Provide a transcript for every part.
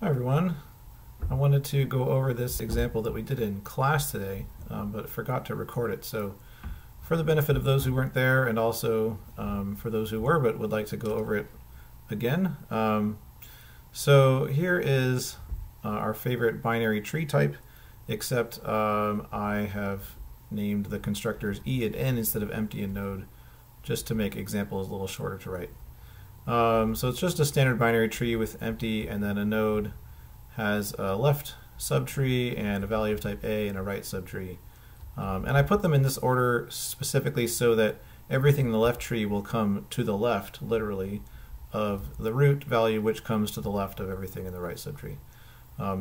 Hi everyone. I wanted to go over this example that we did in class today, but forgot to record it. So for the benefit of those who weren't there and also for those who were but would like to go over it again. So here is our favorite binary tree type, except I have named the constructors e and n instead of empty and node, just to make examples a little shorter to write. So it's just a standard binary tree with empty, and then a node has a left subtree and a value of type A and a right subtree. And I put them in this order specifically so that everything in the left tree will come to the left, literally, of the root value, which comes to the left of everything in the right subtree.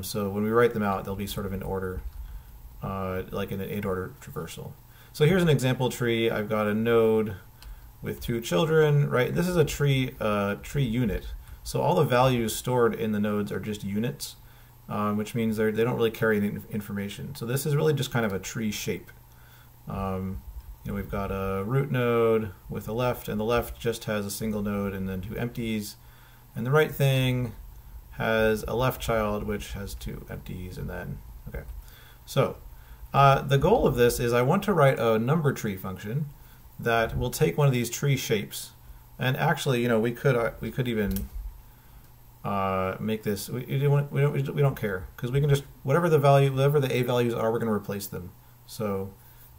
So when we write them out, they'll be sort of in order, like in an inorder traversal. So here's an example tree. I've got a node with two children, right? This is a tree unit. So all the values stored in the nodes are just units, which means they don't really carry any information. So this is really just kind of a tree shape. We've got a root node with a left, and the left just has a single node and then two empties. And the right thing has a left child, which has two empties, and then, okay. So the goal of this is I want to write a number tree function that will take one of these tree shapes, and actually, we could even make this. We don't care, because we can just whatever the a values are, we're going to replace them. So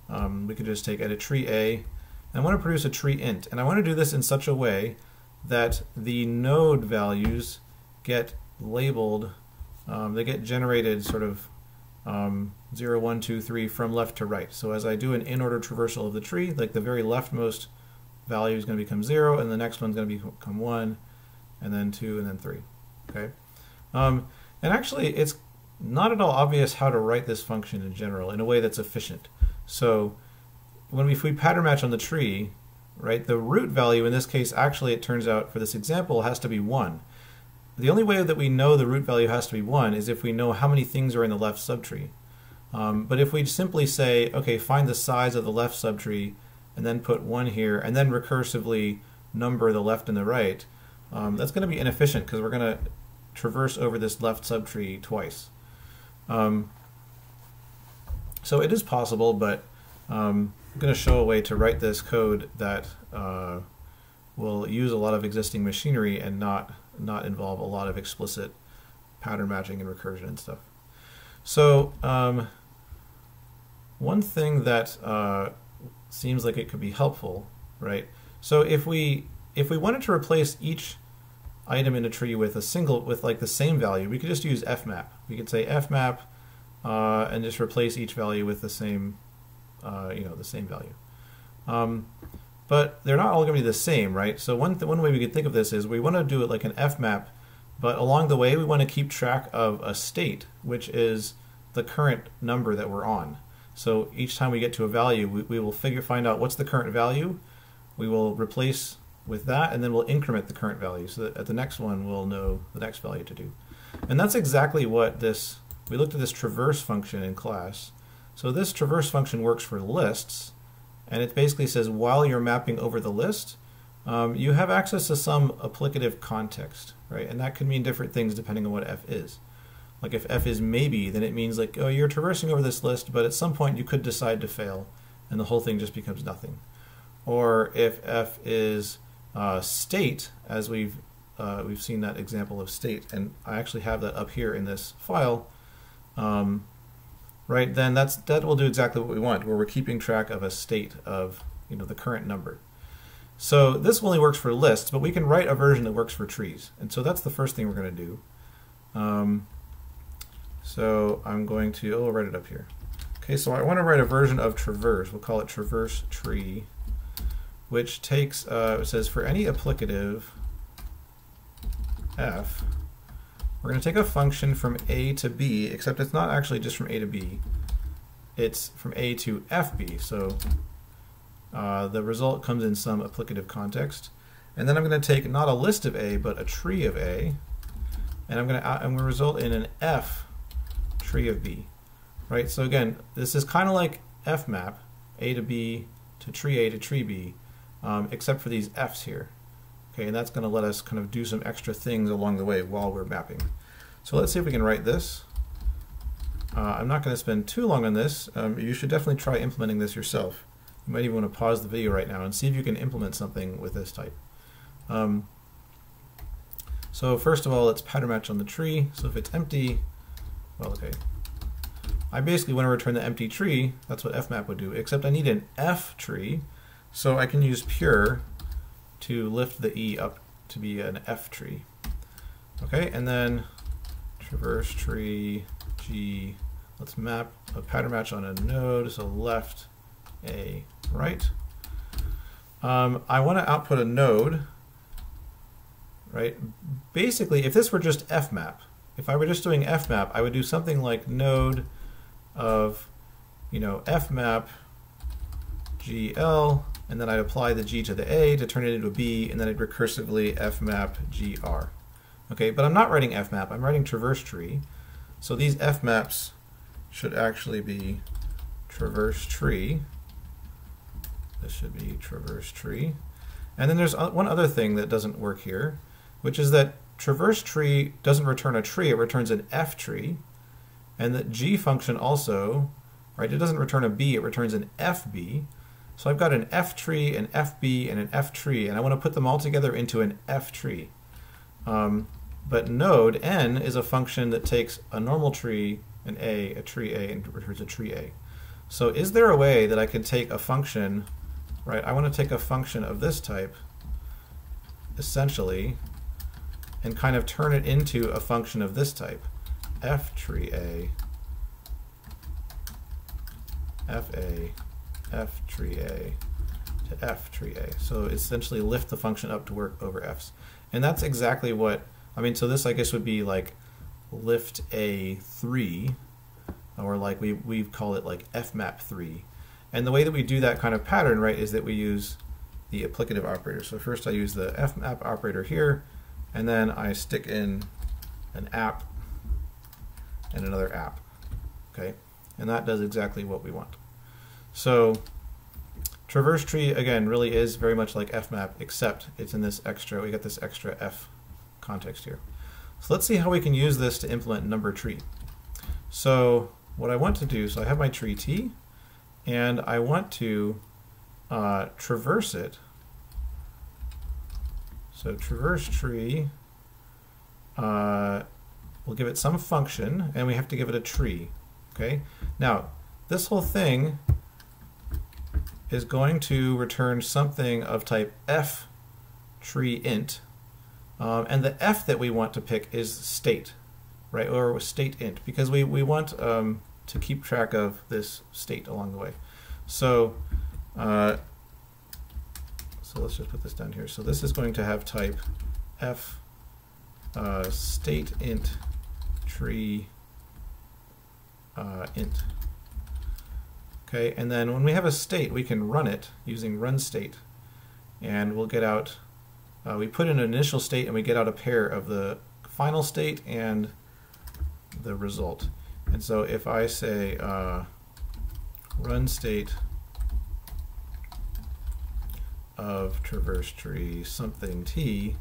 we could just take edit tree a, and I want to produce a tree int, and I want to do this in such a way that the node values get labeled. They get generated sort of 0, 1, 2, 3 from left to right. So as I do an in-order traversal of the tree, like the very leftmost value is going to become 0, and the next one's going to become 1, and then 2, and then 3. Okay. And actually, it's not at all obvious how to write this function in general in a way that's efficient. So if we pattern match on the tree, right, the root value in this case, actually, it turns out for this example, has to be 1. The only way that we know the root value has to be 1 is if we know how many things are in the left subtree. But if we simply say, okay, find the size of the left subtree, and then put 1 here, and then recursively number the left and the right, that's going to be inefficient because we're going to traverse over this left subtree twice. So it is possible, but I'm going to show a way to write this code that will use a lot of existing machinery and not involve a lot of explicit pattern matching and recursion and stuff. So one thing that seems like it could be helpful, right? So if we wanted to replace each item in a tree with like the same value, we could just use fmap. We could say fmap and just replace each value with the same, the same value. But they're not all going to be the same, right? So one way we could think of this is we want to do it like an fmap, but along the way we want to keep track of a state, which is the current number that we're on. So each time we get to a value, we will find out what's the current value. We will replace with that, and then we'll increment the current value so that at the next one we'll know the next value to do. And that's exactly what we looked at this traverse function in class. So this traverse function works for lists, and it basically says while you're mapping over the list, you have access to some applicative context, right? And that could mean different things depending on what f is. Like if f is maybe, then it means like, oh, you're traversing over this list, but at some point you could decide to fail, and the whole thing just becomes nothing. Or if f is state, as we've seen that example of state, and I actually have that up here in this file, right? Then that will do exactly what we want, where we're keeping track of a state of the current number. So this only works for lists, but we can write a version that works for trees, and so that's the first thing we're going to do. So I'm going to I'll write it up here. Okay, so I want to write a version of traverse. We'll call it traverseTree, which takes it says for any applicative f, we're going to take a function from a to b, except it's not actually just from a to b. It's from a to fb. So the result comes in some applicative context. And then I'm going to take not a list of a, but a tree of a, and I'm going to result in an f tree of b. Right? So again, this is kind of like fmap, a to b to tree a to tree b, except for these f's here. Okay, and that's going to let us kind of do some extra things along the way while we're mapping. So let's see if we can write this. I'm not going to spend too long on this. You should definitely try implementing this yourself. You might even want to pause the video right now and see if you can implement something with this type. So first of all, let's pattern match on the tree. So if it's empty, well, okay. I basically want to return the empty tree. That's what fmap would do, except I need an f tree. So I can use pure to lift the e up to be an f tree. Okay, and then traverse tree g. Let's map a pattern match on a node, so left, a, right. I want to output a node, right? Basically, if this were just fmap, if I were just doing fmap, I would do something like node of, fmap gl, and then I'd apply the g to the a to turn it into a b, and then I'd recursively fmap gr. Okay, but I'm not writing fmap, I'm writing traverseTree. So these fmaps should actually be traverseTree. This should be traverseTree. And then there's one other thing that doesn't work here, which is that traverseTree doesn't return a tree, it returns an f tree. And the g function also, right, it doesn't return a b, it returns an fb. So I've got an f tree, an fb, and an f tree, and I want to put them all together into an f tree. But node n is a function that takes a normal tree, an a tree a, and returns a tree a. So is there a way that I can take a function, right, I want to take a function of this type, essentially, and kind of turn it into a function of this type, f tree a, f tree a, to f tree a. So essentially lift the function up to work over f's. And that's exactly what, so this I guess would be like lift a 3, or like we call it like fmap 3. And the way that we do that kind of pattern, right, is that we use the applicative operator. So first I use the fmap operator here, and then I stick in an app and another app. Okay, and that does exactly what we want. So traverseTree again really is very much like fmap, except it's in this extra, we got this extra f context here. So let's see how we can use this to implement number tree. So what I want to do, so I have my tree t, and I want to traverse it. So traverseTree, we'll give it some function, and we have to give it a tree. Okay. Now this whole thing is going to return something of type f tree int, and the f that we want to pick is state, right, or state int, because we want to keep track of this state along the way. So so let's just put this down here. So this is going to have type f state int tree int. Okay, and then when we have a state, we can run it using run state, and we'll get out, we put in an initial state and we get out a pair of the final state and the result. And so if I say run state of traverseTree something t,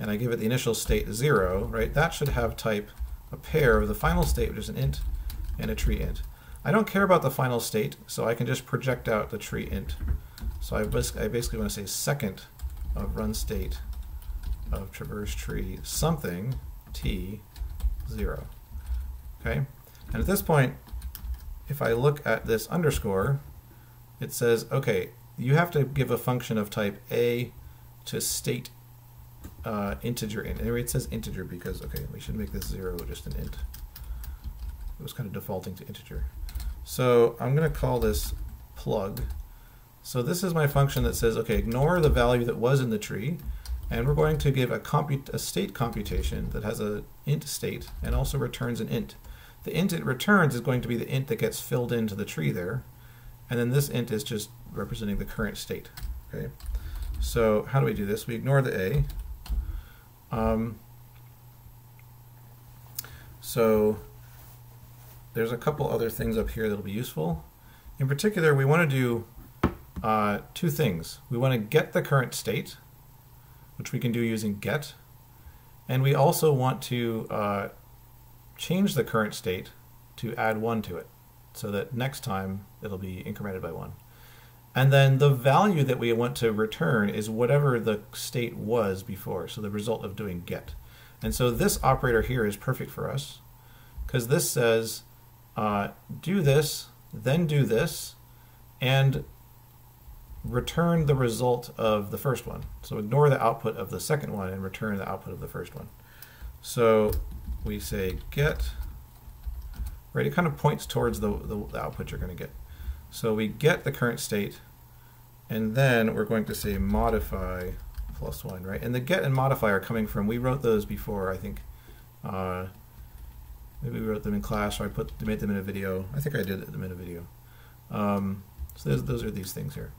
and I give it the initial state 0, right, that should have type a pair of the final state, which is an int, and a tree int. I don't care about the final state, so I can just project out the tree int. So I basically want to say second of run state of traverseTree something t 0. Okay, and at this point, if I look at this underscore, it says, okay, you have to give a function of type a to state integer int. Anyway, it says integer because, okay, we should make this 0 just an int. It was kind of defaulting to integer. So I'm going to call this plug. So this is my function that says, okay, ignore the value that was in the tree, and we're going to give a state computation that has a int state and also returns an int. The int it returns is going to be the int that gets filled into the tree there, and then this int is just representing the current state. Okay, so how do we do this? We ignore the a. So there's a couple other things up here that'll be useful. In particular, we want to do two things. We want to get the current state, which we can do using get, and we also want to change the current state to add 1 to it, so that next time it'll be incremented by 1. And then the value that we want to return is whatever the state was before, so the result of doing get. And so this operator here is perfect for us, because this says do this, then do this, and return the result of the first one. So ignore the output of the second one and return the output of the first one. So we say get, right? It kind of points towards the output you're going to get. So we get the current state, and then we're going to say modify +1, right? And the get and modify are coming from, we wrote those before, I think. Maybe we wrote them in class, or I made them in a video. I think I did them in a video. So those are these things here.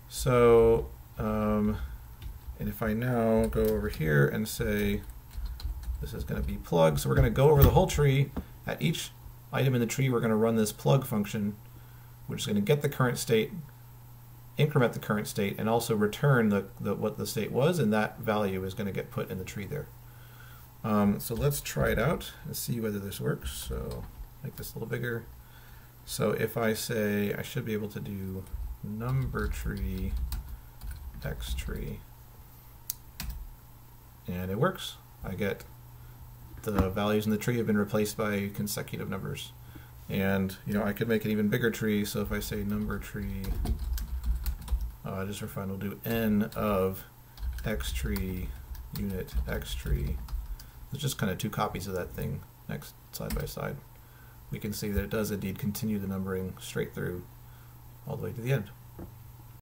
So, and if I now go over here and say this is going to be plug, so we're going to go over the whole tree. At each item in the tree, we're going to run this plug function, which is going to get the current state, increment the current state, and also return what the state was, and that value is going to get put in the tree there. So let's try it out and see whether this works. So make this a little bigger. So if I say, I should be able to do number tree, X tree, and it works. I get the values in the tree have been replaced by consecutive numbers. And I could make an even bigger tree. So if I say number tree, just for fun, we'll do n of X tree unit X tree. It's just kind of 2 copies of that thing next side by side. We can see that it does indeed continue the numbering straight through all the way to the end.